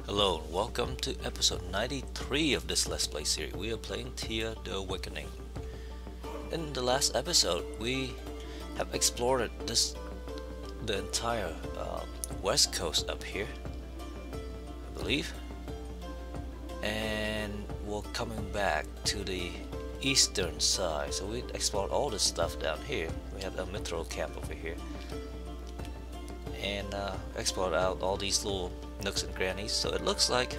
Hello and welcome to episode 93 of this Let's Play series. We are playing Thea the Awakening. In the last episode, we have explored the entire west coast up here, I believe. And we're coming back to the eastern side. So we explored all this stuff down here. We have a mythical camp over here. And explored out all these little nooks and crannies. So it looks like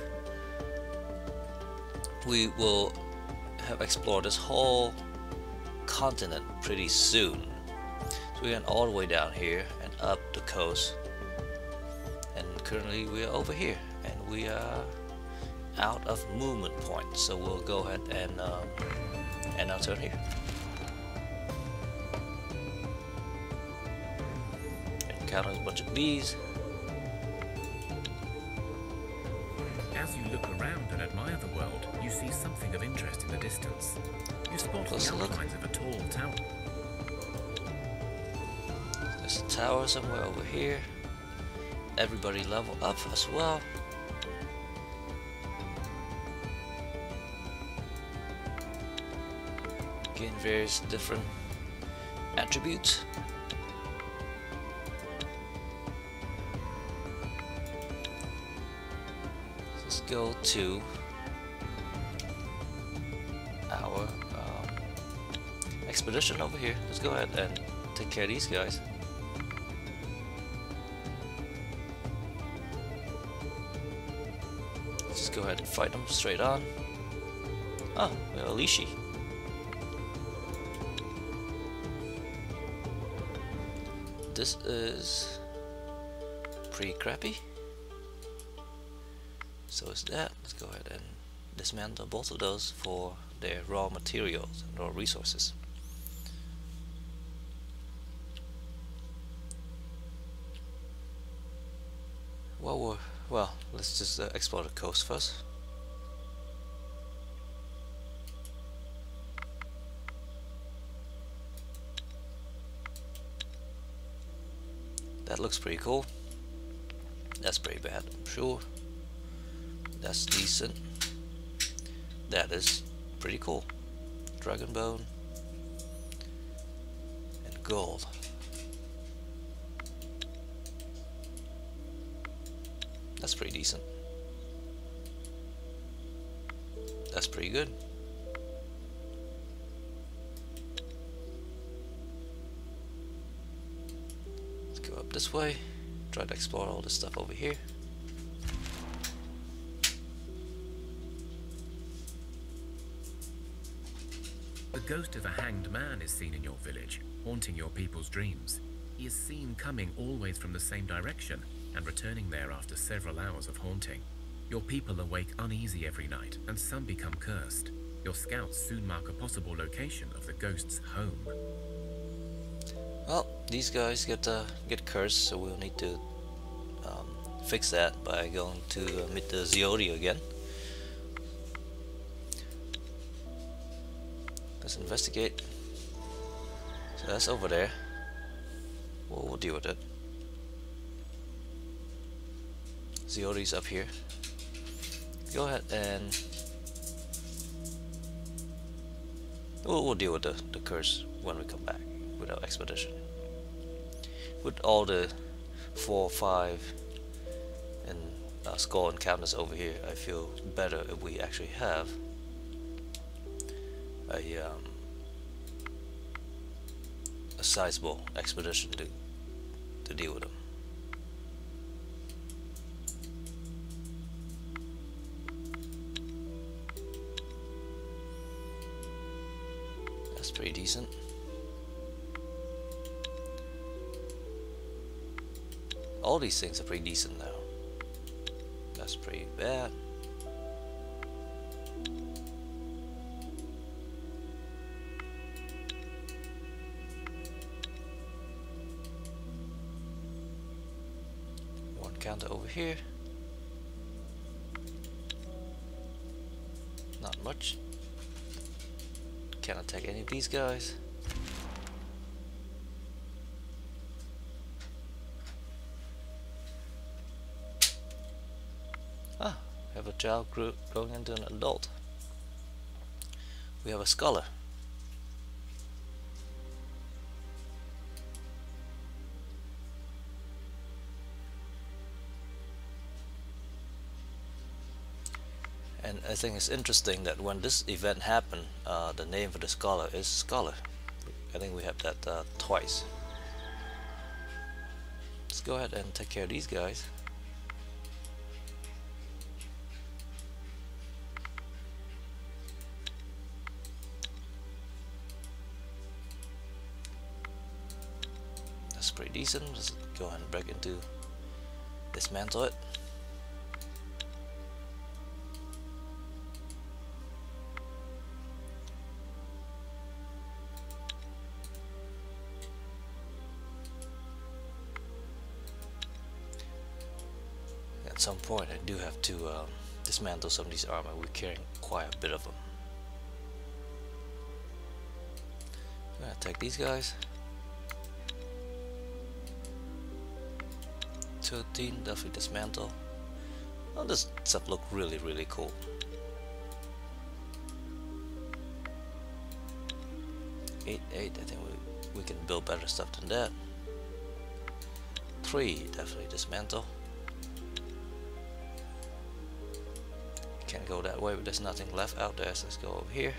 we will have explored this whole continent pretty soon. So we went all the way down here and up the coast, and currently we are over here and we are out of movement point. So we'll go ahead and now turn here. Encounter a bunch of bees. As you look around and admire the world, you see something of interest in the distance. You spot the outlines of a tall tower. There's a tower somewhere over here. Everybody level up as well. Gain various different attributes. Let's go to our expedition over here. Let's go ahead and take care of these guys. Let's just go ahead and fight them straight on. Oh, we have a Lishi. This is pretty crappy. So is that. Let's go ahead and dismantle both of those for their raw materials and raw resources. Well, let's just explore the coast first. That looks pretty cool. That's pretty bad, I'm sure. That's decent. That is pretty cool. Dragon bone and gold. That's pretty decent. That's pretty good. Let's go up this way. Try to explore all this stuff over here. The ghost of a hanged man is seen in your village, haunting your people's dreams. He is seen coming always from the same direction and returning there after several hours of haunting. Your people awake uneasy every night, and some become cursed. Your scouts soon mark a possible location of the ghost's home. Well, these guys get cursed, so we'll need to fix that by going to meet the Ziodi again. Let's investigate. So that's over there. We'll deal with it. Ziodi's up here. Go ahead and we'll deal with the curse when we come back with our expedition. With all the 4, 5, and skull encounters over here, I feel better if we actually have a sizable expedition to deal with them. That's pretty decent. All these things are pretty decent now. That's pretty bad. One counter over here. Not much. Can't attack any of these guys. Ah, we have a child growing into an adult. We have a scholar. And I think it's interesting that when this event happened, the name for the scholar is Scholar. I think we have that twice. Let's go ahead and take care of these guys. That's pretty decent. Let's go ahead and break into, dismantle it. At some point I do have to dismantle some of these armor. We're carrying quite a bit of them. I'm gonna take these guys. 13, definitely dismantle. Oh, this stuff look really cool. 8, I think we can build better stuff than that. 3, definitely dismantle. Can't go that way, but there's nothing left out there, so let's go over here.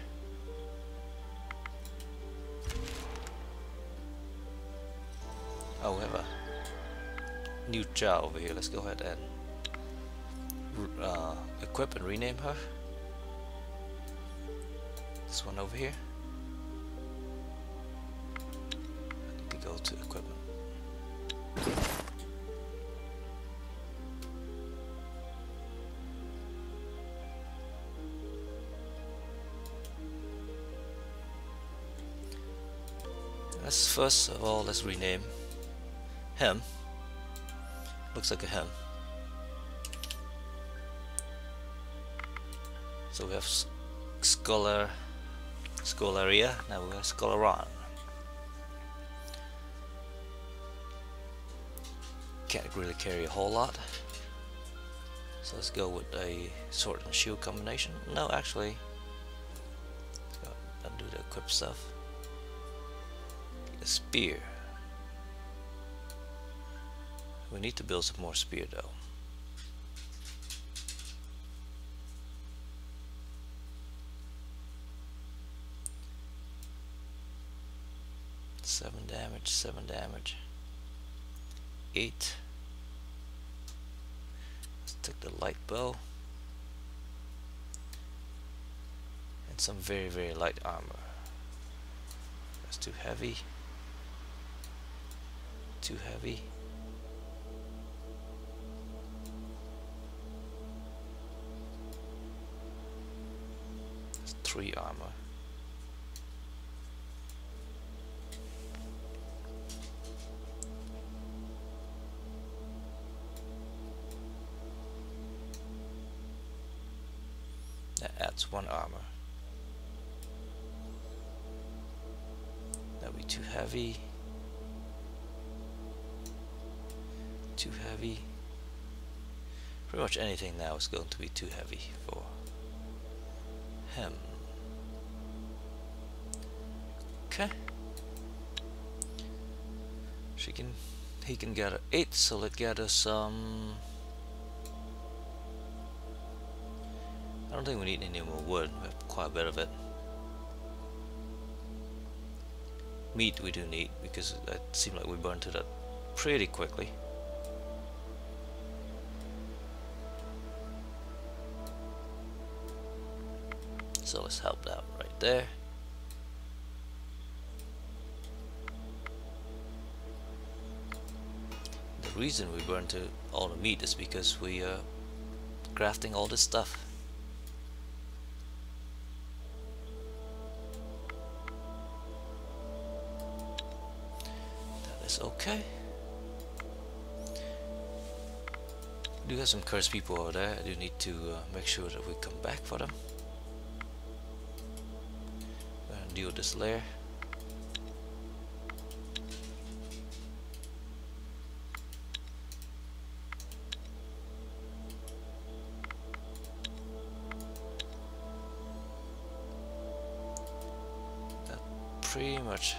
Oh, we have a new child over here. Let's go ahead and equip and rename her. This one over here. I need to go to equipment. First of all, let's rename him. Looks like a him. So we have Scholaria, now we have Scholaron. Can't really carry a whole lot. So let's go with a sword and shield combination. No, actually, let's go and do the equip stuff. A spear. We need to build some more spear though. Seven damage. 8. Let's take the light bow. And some very light armor. That's too heavy. Too heavy. That's 3 armor. That adds 1 armor. That'll be too heavy. Too heavy. Pretty much anything now is going to be too heavy for him. Okay. He can gather 8, so let's gather some. I don't think we need any more wood. We have quite a bit of it. Meat we do need, because it seemed like we burned through that pretty quickly. So let's help that right there. The reason we burned through all the meat is because we are crafting all this stuff. That is okay. We do have some cursed people over there. I do need to make sure that we come back for them. Deal with this layer. pretty much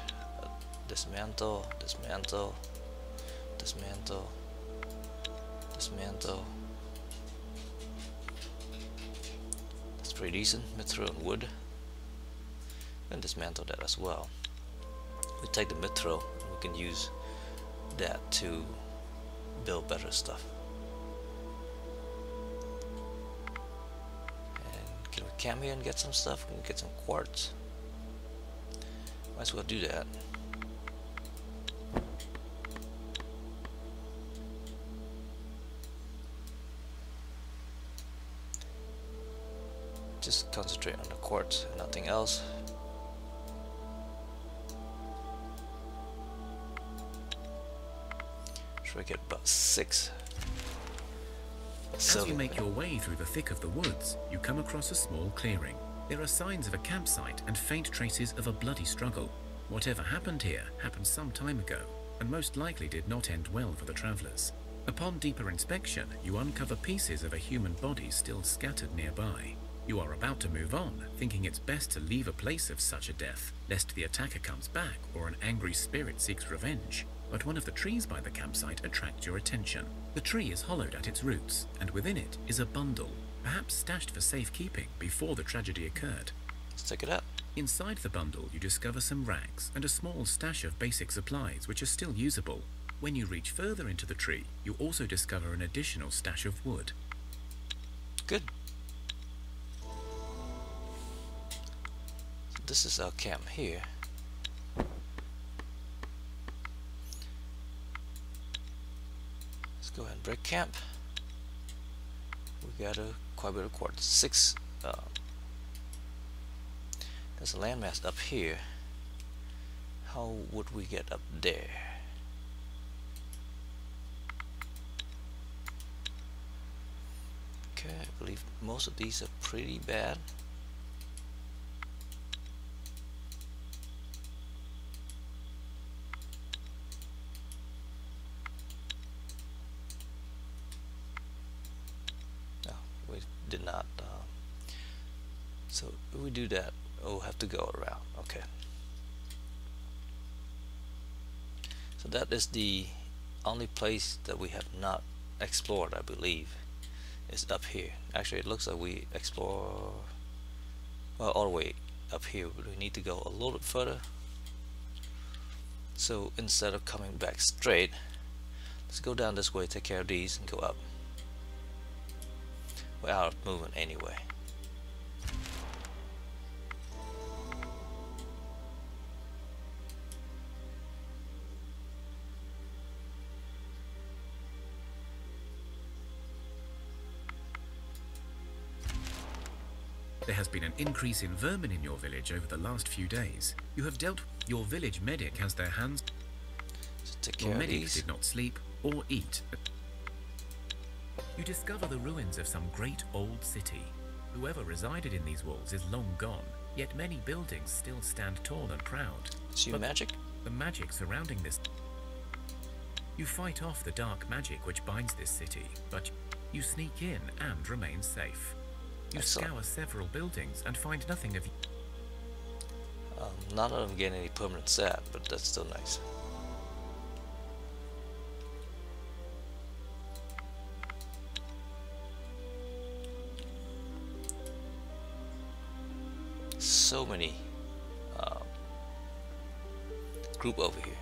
dismantle, dismantle, dismantle, dismantle. That's pretty decent. Mithril and wood. And dismantle that as well. We take the mithril and we can use that to build better stuff. And can we come here and get some stuff? Can we get some quartz? Might as well do that. Just concentrate on the quartz and nothing else. Should we get about 6? As you make your way through the thick of the woods, you come across a small clearing. There are signs of a campsite and faint traces of a bloody struggle. Whatever happened here happened some time ago, and most likely did not end well for the travelers. Upon deeper inspection, you uncover pieces of a human body still scattered nearby. You are about to move on, thinking it's best to leave a place of such a death, lest the attacker comes back or an angry spirit seeks revenge. But one of the trees by the campsite attracts your attention. The tree is hollowed at its roots, and within it is a bundle, perhaps stashed for safekeeping before the tragedy occurred. Let's check it out. Inside the bundle, you discover some rags and a small stash of basic supplies which are still usable. When you reach further into the tree, you also discover an additional stash of wood. Good. So this is our camp here. Let's go ahead and break camp. We got quite a bit of quartz. 6. There's a landmass up here. How would we get up there? Okay, I believe most of these are pretty bad. No, we did not. So if we do that, we'll have to go around. Okay. So that is the only place that we have not explored, I believe, is up here. Actually, it looks like we explore, well, all the way up here, but we need to go a little bit further. So instead of coming back straight, let's go down this way, take care of these, and go up. We're out of movement anyway. There has been an increase in vermin in your village over the last few days. You have dealt. Your village medic has their hands. So take care Your of medic these. did not sleep or eat. You discover the ruins of some great old city. Whoever resided in these walls is long gone, yet many buildings still stand tall and proud. See But magic? the magic surrounding this. You fight off the dark magic which binds this city, but you sneak in and remain safe. You Excellent. scour several buildings and find nothing of. None of them get any permanent set, but that's still nice. So many group over here.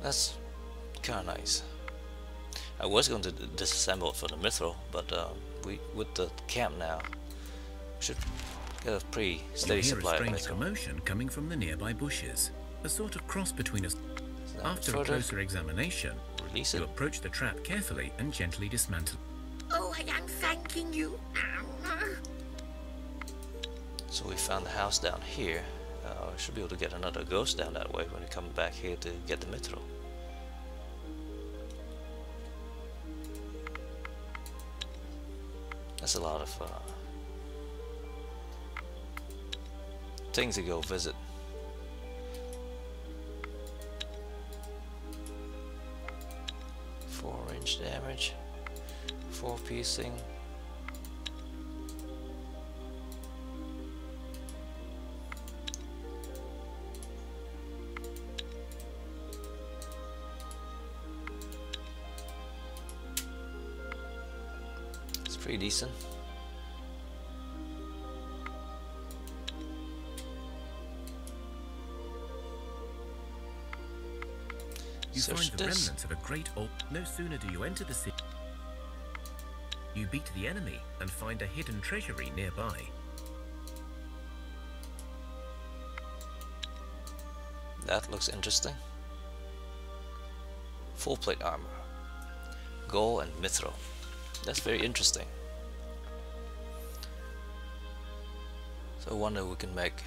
That's kind of nice. I was going to disassemble it for the mithril, but we with the camp now should get a pretty steady You hear a supply of strange mithril. commotion coming from the nearby bushes, a sort of cross between us. So After a further, closer examination, release you it. approach the trap carefully and gently dismantle. Oh, I am thanking you. So we found the house down here. Should be able to get another ghost down that way when we come back here to get the mithril. That's a lot of things to go visit. piercing. It's pretty decent. You Search find the this. remnants of a great old... No sooner do you enter the city, you beat the enemy and find a hidden treasury nearby. That looks interesting. Full plate armor. Gold and mithril. That's very interesting. So I wonder if we can make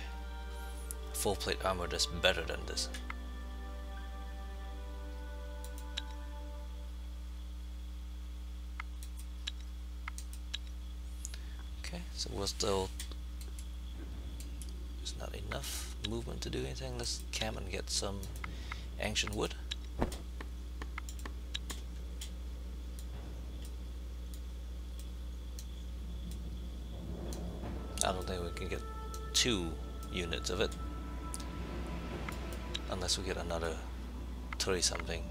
full plate armor that's better than this. Okay, so we're still... There's not enough movement to do anything. Let's camp and get some ancient wood. I don't think we can get 2 units of it unless we get another 30 something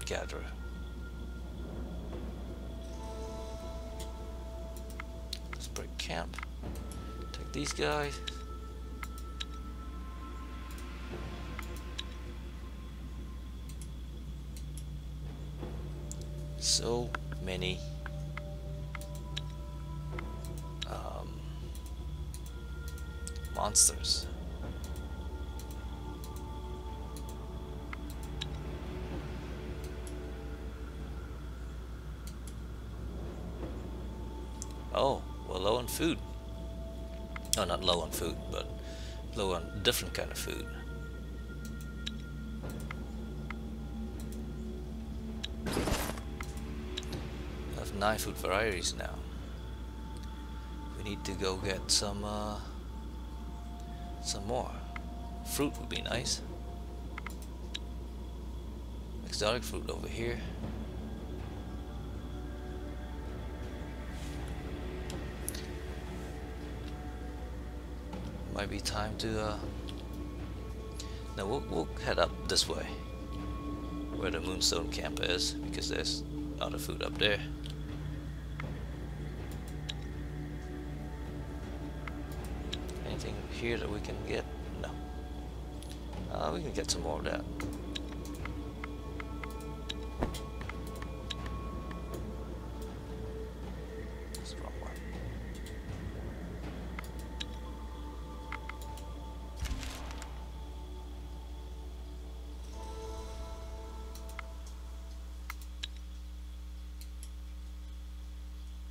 gatherer. Let's break camp, take these guys. So many monsters. Oh, we're low on food. Oh, not low on food, but low on different kind of food. We have 9 food varieties now. We need to go get some more. Fruit would be nice. Exotic fruit over here. Might be time to no, we'll head up this way where the Moonstone camp is, because there's other food up there. Anything here that we can get? No. We can get some more of that. That's the wrong one.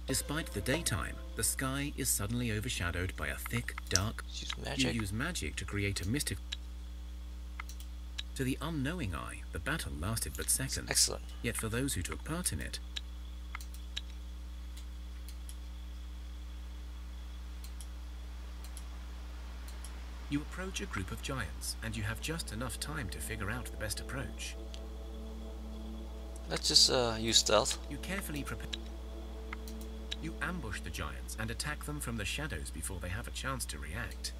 Despite the daytime, the sky is suddenly overshadowed by a thick, dark... Use You magic. use magic to create a mystic... To the unknowing eye, the battle lasted but seconds. Excellent. Yet for those who took part in it, you approach a group of giants, and you have just enough time to figure out the best approach. Let's just use stealth. You carefully prepare... You ambush the giants and attack them from the shadows before they have a chance to react.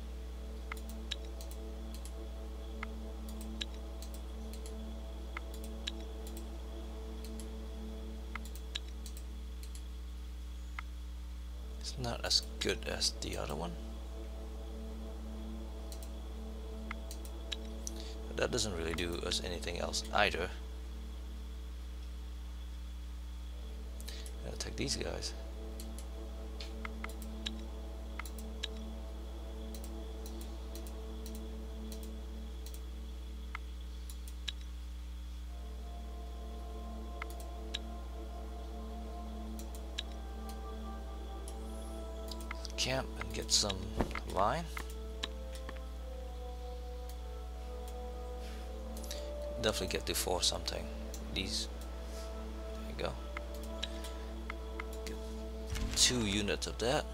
It's not as good as the other one. But that doesn't really do us anything else either. I'll take these guys. Camp and get some wine. Definitely get to 4 something. These, there you go. Get 2 units of that.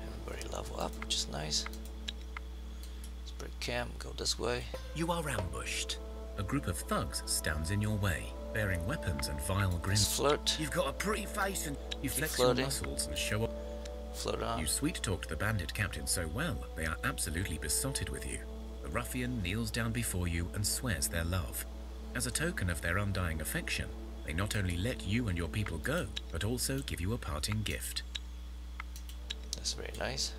Everybody level up. nice. Let's break camp, go this way. You are ambushed. A group of thugs stands in your way, bearing weapons and vile grins. Let's flirt. You've got a pretty face and you flex flirting. your muscles and show up. Flirt on. You sweet-talked the bandit captain so well, they are absolutely besotted with you. The ruffian kneels down before you and swears their love. As a token of their undying affection, they not only let you and your people go, but also give you a parting gift. That's very nice.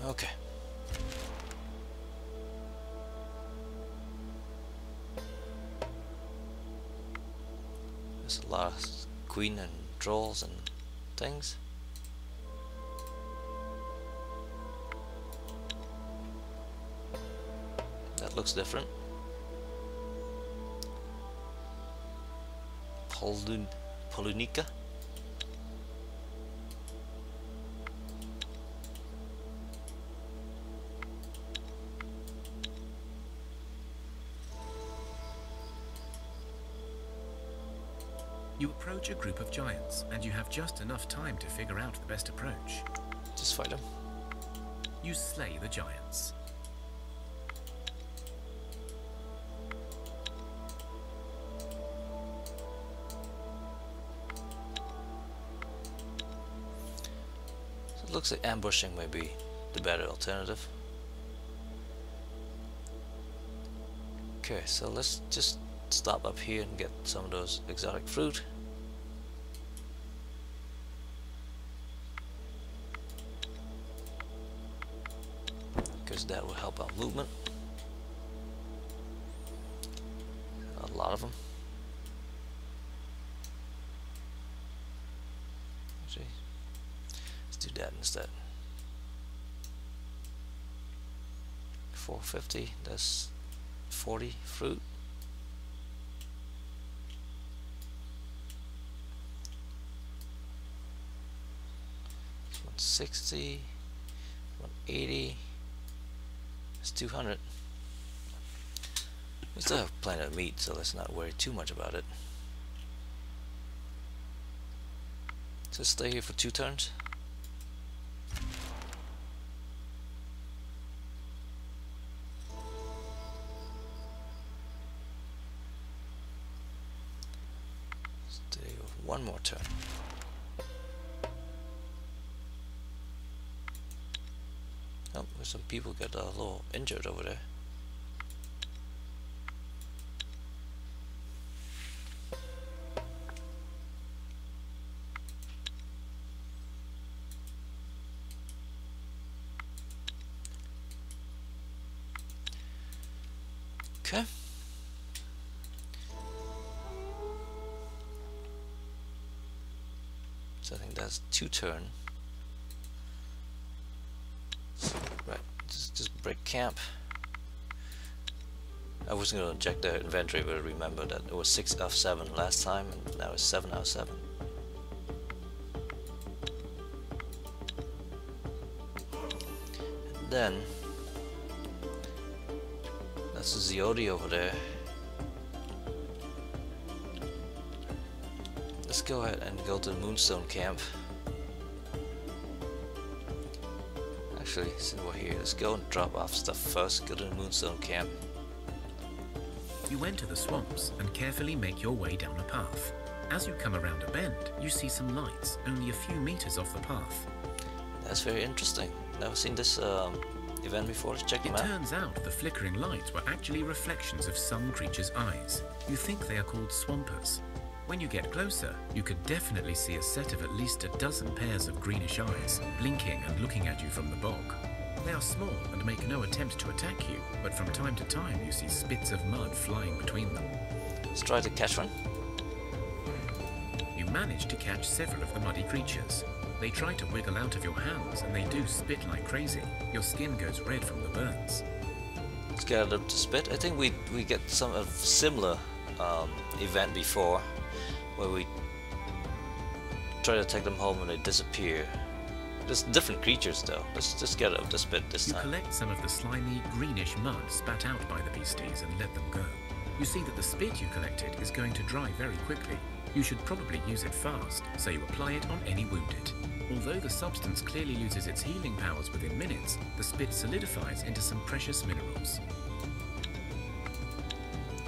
Okay. There's a lot of queen and trolls and things. That looks different. Polunica. You approach a group of giants, and you have just enough time to figure out the best approach. Just fight them. You slay the giants. So it looks like ambushing may be the better alternative. Okay, so let's just stop up here and get some of those exotic fruit. Because that will help our movement. A lot of them. Actually, let's do that instead. 450, that's 40 fruit. 60, 180, it's 200. We still have plenty of meat, so let's not worry too much about it. Just stay here for 2 turns. Stay with 1 more turn. Oh, there's some people get a little injured over there. Okay. So I think that's 2 turn. Right, just break camp. I was going to check the inventory, but I remember that it was 6 out of 7 last time, and now it's 7 out of 7. And then that's the Ziodi over there. Let's go ahead and go to the Moonstone camp. Actually, since we're here, let's go and drop off stuff first. Go to the Moonstone camp. You enter the swamps and carefully make your way down a path. As you come around a bend, you see some lights only a few meters off the path. That's very interesting. Never seen this event before. Let's check them It out. turns out the flickering lights were actually reflections of some creature's eyes. You think they are called swampers. When you get closer, you could definitely see a set of at least a dozen pairs of greenish eyes, blinking and looking at you from the bog. They are small and make no attempt to attack you, but from time to time you see spits of mud flying between them. Let's try to catch one. You manage to catch several of the muddy creatures. They try to wiggle out of your hands and they do spit like crazy. Your skin goes red from the burns. Let's get it up to spit. I think we get some of similar event before, where we try to take them home and they disappear. There's different creatures though. Let's just get it up to spit this You time. collect some of the slimy, greenish mud spat out by the beasties and let them go. You see that the spit you collected is going to dry very quickly. You should probably use it fast, so you apply it on any wounded. Although the substance clearly loses its healing powers within minutes, the spit solidifies into some precious minerals.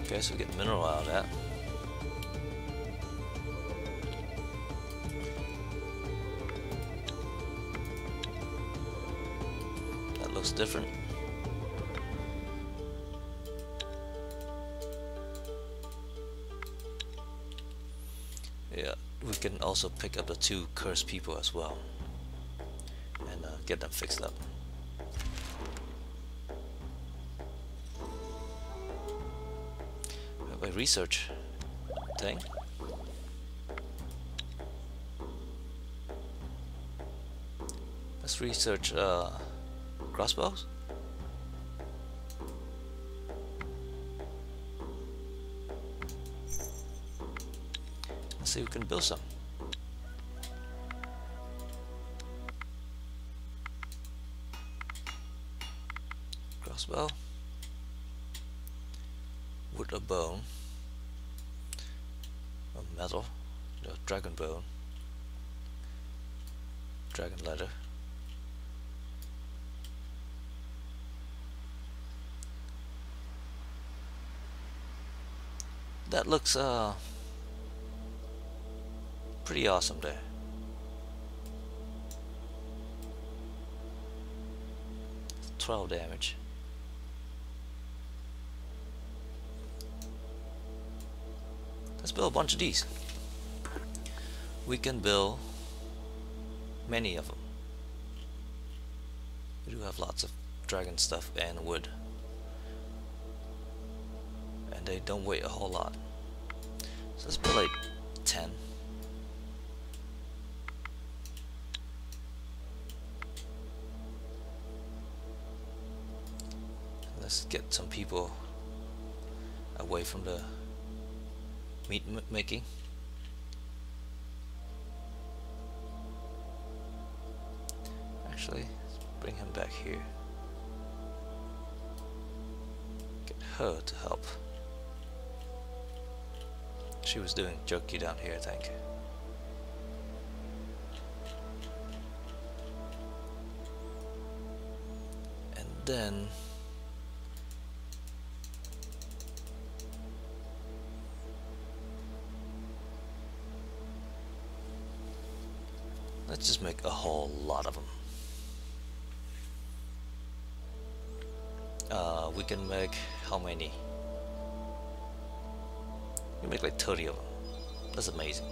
Okay, so we get mineral out of that. That looks different. Yeah, we can also pick up the 2 cursed people as well and get them fixed up. We have a research thing. Let's research crossbows. Let's see if we can build some. Crossbow. Wood or bone. Or metal. No, dragon bone. Dragon leather. That looks pretty awesome there. It's 12 damage. Let's build a bunch of these. We can build many of them. We do have lots of dragon stuff and wood. And they don't weigh a whole lot. So let's build like 10. Let's get some people away from the meat making. Actually, let's bring him back here. Get her to help. She was doing jerky down here, I think. And then let's just make a whole lot of them. We can make how many? We make like 30 of them. That's amazing.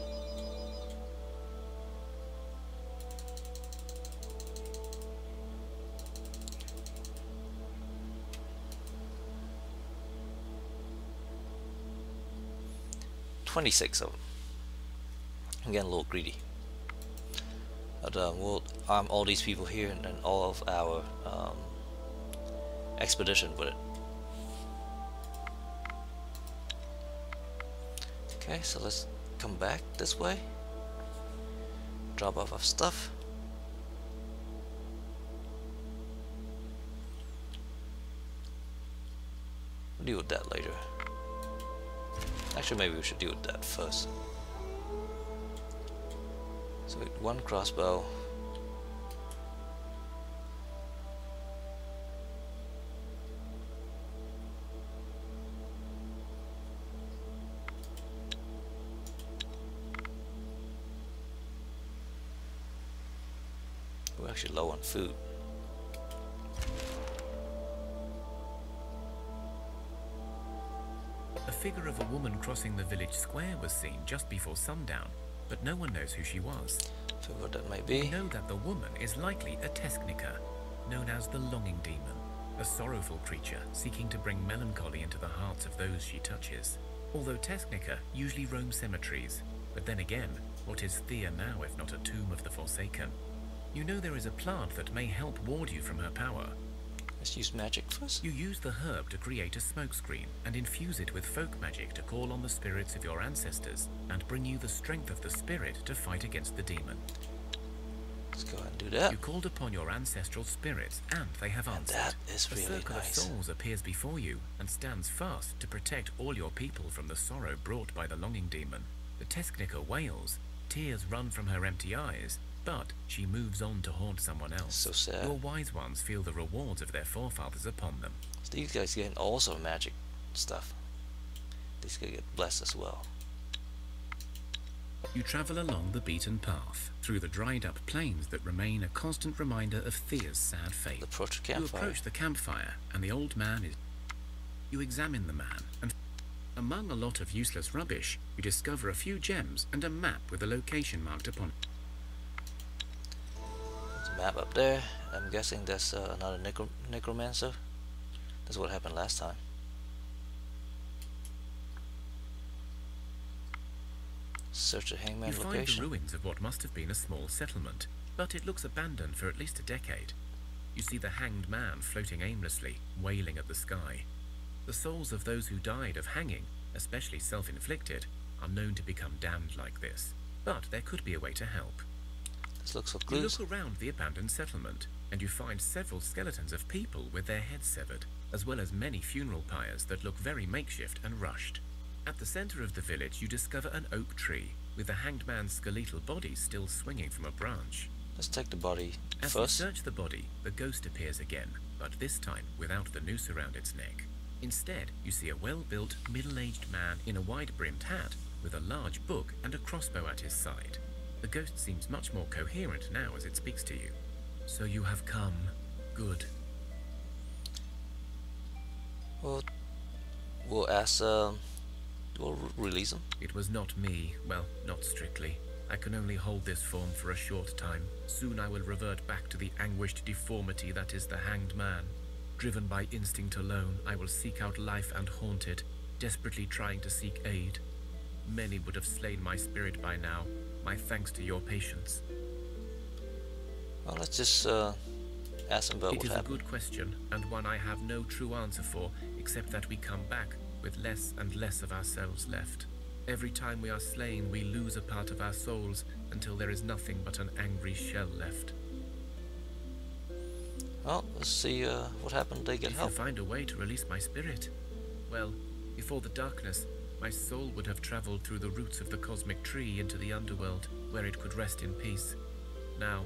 $26 of them. I'm getting a little greedy. But we'll arm all these people here and then all of our expedition with it. Okay, so let's come back this way. Drop off our stuff. We'll deal with that later. Actually, maybe we should deal with that first. So 1 crossbow. We're actually low on food. A figure of a woman crossing the village square was seen just before sundown, but no one knows who she was. So what that might be. We know that the woman is likely a Tesknica, known as the Longing Demon, a sorrowful creature seeking to bring melancholy into the hearts of those she touches. Although Tesknica usually roam cemeteries, but then again, what is Thea now if not a tomb of the Forsaken? You know there is a plant that may help ward you from her power. Let's use magic first. You use the herb to create a smokescreen and infuse it with folk magic to call on the spirits of your ancestors and bring you the strength of the spirit to fight against the demon. Let's go ahead and do that. You called upon your ancestral spirits, and they have And answered. that is A really circle nice. of souls appears before you and stands fast to protect all your people from the sorrow brought by the longing demon. The Tesknicker wails, tears run from her empty eyes, but she moves on to haunt someone else. So sad. Your wise ones feel the rewards of their forefathers upon them. So these guys getting also magic stuff. These guys get blessed as well. You travel along the beaten path, through the dried-up plains that remain a constant reminder of Thea's sad fate. Approach the You campfire. approach the campfire, and the old man is... You examine the man, and among a lot of useless rubbish, you discover a few gems and a map with a location marked upon it. There's a map up there. I'm guessing that's another necromancer. That's what happened last time. Search the hangman You find location. the ruins of what must have been a small settlement, but it looks abandoned for at least a decade. You see the hanged man floating aimlessly, wailing at the sky. The souls of those who died of hanging, especially self-inflicted, are known to become damned like this. But there could be a way to help. Let's look for You clues. look around the abandoned settlement, and you find several skeletons of people with their heads severed, as well as many funeral pyres that look very makeshift and rushed. At the center of the village, you discover an oak tree, with the hanged man's skeletal body still swinging from a branch. Let's take the body As you first. search the body, the ghost appears again, but this time without the noose around its neck. Instead, you see a well-built, middle-aged man in a wide-brimmed hat, with a large book and a crossbow at his side. The ghost seems much more coherent now as it speaks to you. So you have come. Good. We'll ask. We'll release him. It was not me. Well, not strictly. I can only hold this form for a short time. Soon I will revert back to the anguished deformity that is the hanged man. Driven by instinct alone, I will seek out life and haunt it, desperately trying to seek aid. Many would have slain my spirit by now. My thanks to your patience. Well, let's just ask him about It what is a happened. good question, and one I have no true answer for, except that we come back with less and less of ourselves left. Every time we are slain, we lose a part of our souls until there is nothing but an angry shell left. Well, let's see what happened. They get If help. you find a way to release my spirit, well, before the darkness, my soul would have traveled through the roots of the cosmic tree into the underworld, where it could rest in peace. Now,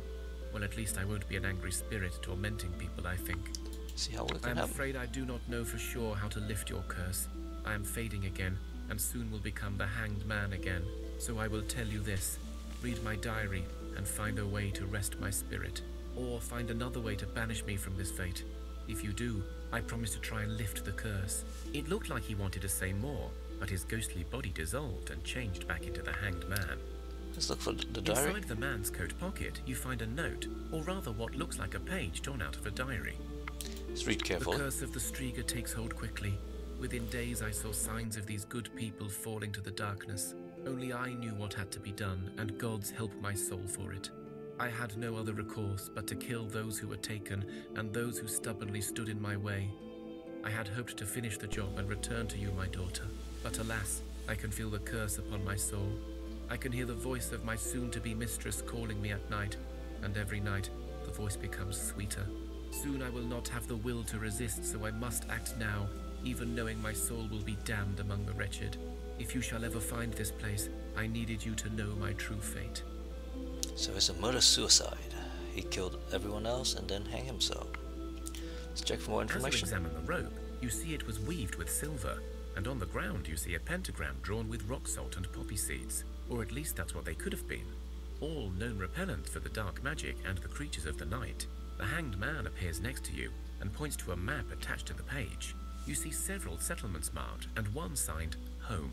well, at least I won't be an angry spirit tormenting people, I think. See how we I can am help. afraid I do not know for sure how to lift your curse. I am fading again, and soon will become the hanged man again. So I will tell you this. Read my diary, and find a way to rest my spirit. Or find another way to banish me from this fate. If you do, I promise to try and lift the curse. It looked like he wanted to say more, but his ghostly body dissolved and changed back into the hanged man. Let's look for the diary. Inside the man's coat pocket, you find a note, or rather what looks like a page torn out of a diary. Let's read The carefully. curse of the Striga takes hold quickly. Within days I saw signs of these good people falling to the darkness. Only I knew what had to be done, and gods help my soul for it. I had no other recourse but to kill those who were taken and those who stubbornly stood in my way. I had hoped to finish the job and return to you, my daughter. But alas, I can feel the curse upon my soul. I can hear the voice of my soon-to-be mistress calling me at night, and every night the voice becomes sweeter. Soon I will not have the will to resist, so I must act now, even knowing my soul will be damned among the wretched. If you shall ever find this place, I needed you to know my true fate. So it's a murder-suicide. He killed everyone else and then hang himself. Let's check for more As you information. examine the rope, you see it was weaved with silver, and on the ground you see a pentagram drawn with rock salt and poppy seeds, or at least that's what they could have been. All known repellent for the dark magic and the creatures of the night. The hanged man appears next to you and points to a map attached to the page. You see several settlements marked and one signed Home.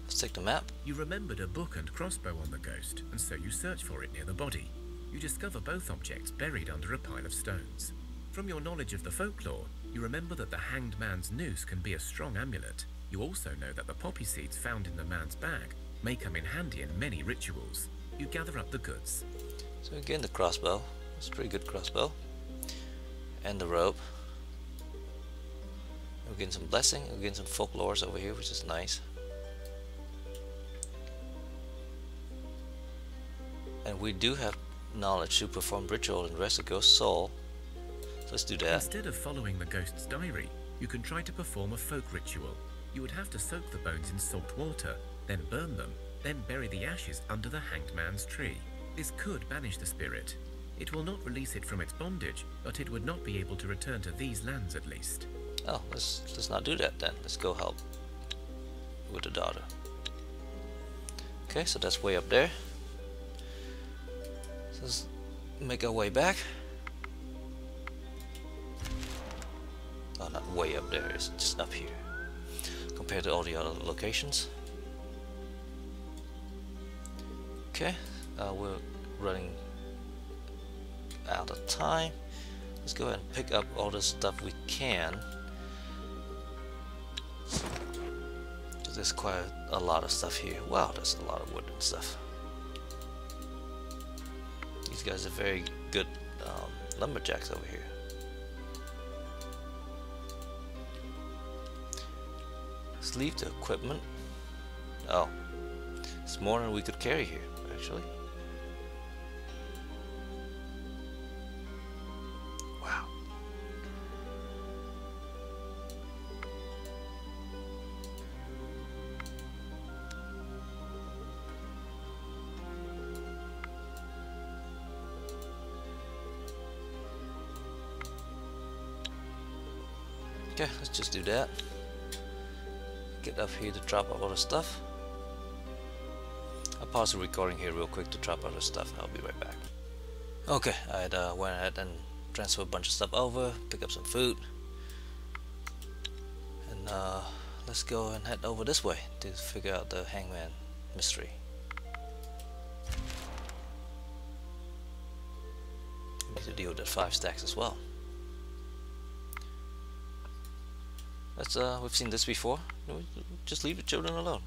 Let's take the map. You remembered a book and crossbow on the ghost, and so you search for it near the body. You discover both objects buried under a pile of stones. From your knowledge of the folklore, you remember that the hanged man's noose can be a strong amulet. You also know that the poppy seeds found in the man's bag may come in handy in many rituals. You gather up the goods. So again, the crossbow. It's a pretty good crossbow. And the rope. We're getting some blessing. We're getting some folklores over here, which is nice. And we do have knowledge to perform ritual and rest a ghost soul. So let's do that. Instead of following the ghost's diary, you can try to perform a folk ritual. You would have to soak the bones in salt water, then burn them, then bury the ashes under the hanged man's tree. This could banish the spirit. It will not release it from its bondage, but it would not be able to return to these lands at least. Oh, let's not do that then. Let's go help with the daughter. Okay, so that's way up there. So let's make our way back. Oh, not way up there, it's just up here compared to all the other locations. Okay, we're running out of time. Let's go ahead and pick up all the stuff we can. There's quite a lot of stuff here. Wow, that's a lot of wood and stuff. These guys are very good lumberjacks over here. Let's leave the equipment. Oh, it's more than we could carry here, actually. Wow. Okay, let's just do that. Get up here to drop all the stuff. I'll pause the recording here real quick to drop all the stuff. I'll be right back. Okay, I went ahead and transferred a bunch of stuff over, pick up some food, and let's go and head over this way to figure out the hangman mystery. Need to deal with the 5 stacks as well. We've seen this before. Just leave the children alone.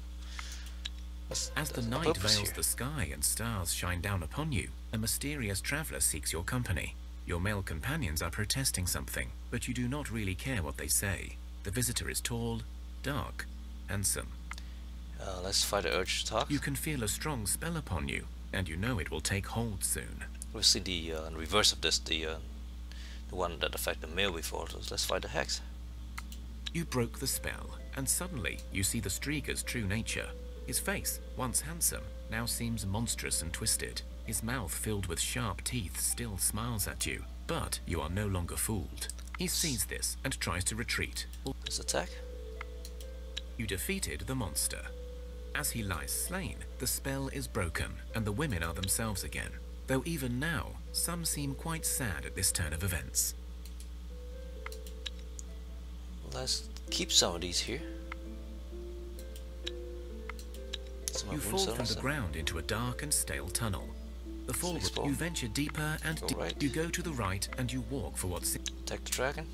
As the night veils the sky and stars shine down upon you, a mysterious traveler seeks your company. Your male companions are protesting something, but you do not really care what they say. The visitor is tall, dark, handsome. Let's fight the urge to talk. You can feel a strong spell upon you, and you know it will take hold soon. We've seen the reverse of this, the one that affected the male before. So let's fight the hex. You broke the spell, and suddenly you see the Strieger's true nature. His face, once handsome, now seems monstrous and twisted. His mouth, filled with sharp teeth, still smiles at you, but you are no longer fooled. He sees this and tries to retreat. Let's attack. You defeated the monster. As he lies slain, the spell is broken, and the women are themselves again. Though even now, some seem quite sad at this turn of events. Let's keep some of these here. You fall from the ground into a dark and stale tunnel. The fall, you venture deeper and you go to the right and you walk for what seems... Attack the dragon.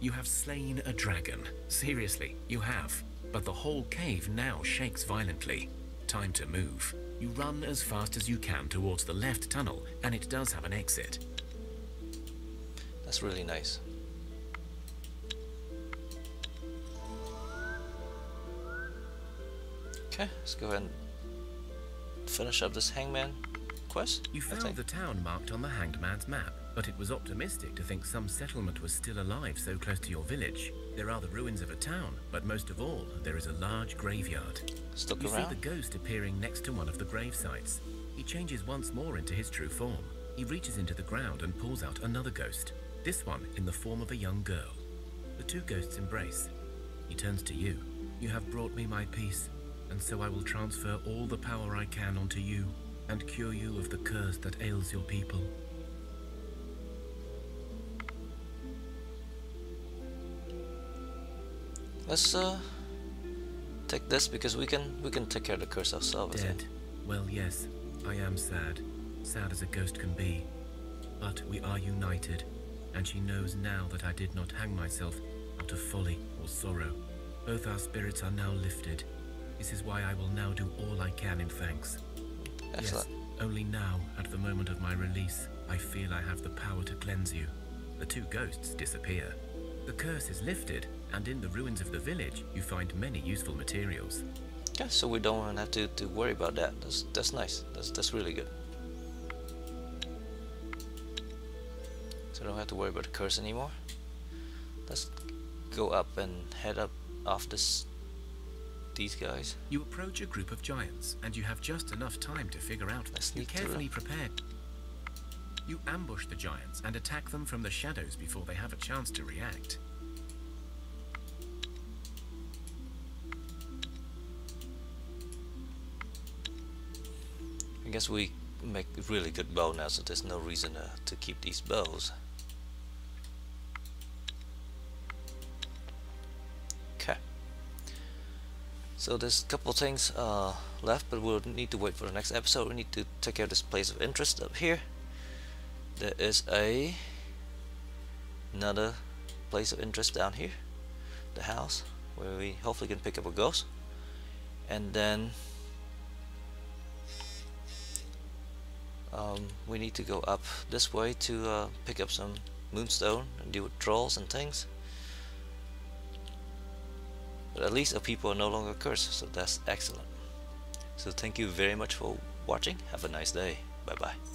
You have slain a dragon. Seriously, you have. But the whole cave now shakes violently. Time to move. You run as fast as you can towards the left tunnel, and it does have an exit. That's really nice. Okay, let's go ahead and finish up this hangman quest. You found the town marked on the hanged man's map, but it was optimistic to think some settlement was still alive so close to your village. There are the ruins of a town, but most of all, there is a large graveyard. Stuck you around. See the ghost appearing next to one of the grave sites. He changes once more into his true form. He reaches into the ground and pulls out another ghost, this one in the form of a young girl. The two ghosts embrace. He turns to you. You have brought me my peace, and so I will transfer all the power I can onto you and cure you of the curse that ails your people. Let's take this because we can take care of the curse ourselves. Dead. Well, yes, I am sad. Sad as a ghost can be. But we are united, and she knows now that I did not hang myself out of folly or sorrow. Both our spirits are now lifted. This is why I will now do all I can in thanks. Excellent. Yes, only now, at the moment of my release, I feel I have the power to cleanse you. The two ghosts disappear. The curse is lifted, and in the ruins of the village, you find many useful materials. Okay, so we don't have to worry about that. That's nice. That's really good. so I don't have to worry about the curse anymore. Let's go up and head up off these guys. You approach a group of giants, and you have just enough time to figure out Let's you sneak through carefully them. prepare. You ambush the giants and attack them from the shadows before they have a chance to react. I guess we make a really good bow now, so there's no reason to keep these bows. Okay. So there's a couple things left, but we'll need to wait for the next episode. We need to take care of this place of interest up here. There is another place of interest down here, the house, where we hopefully can pick up a ghost. And then we need to go up this way to pick up some moonstone and deal with trolls and things. But at least our people are no longer cursed, so that's excellent. So thank you very much for watching. Have a nice day. Bye bye.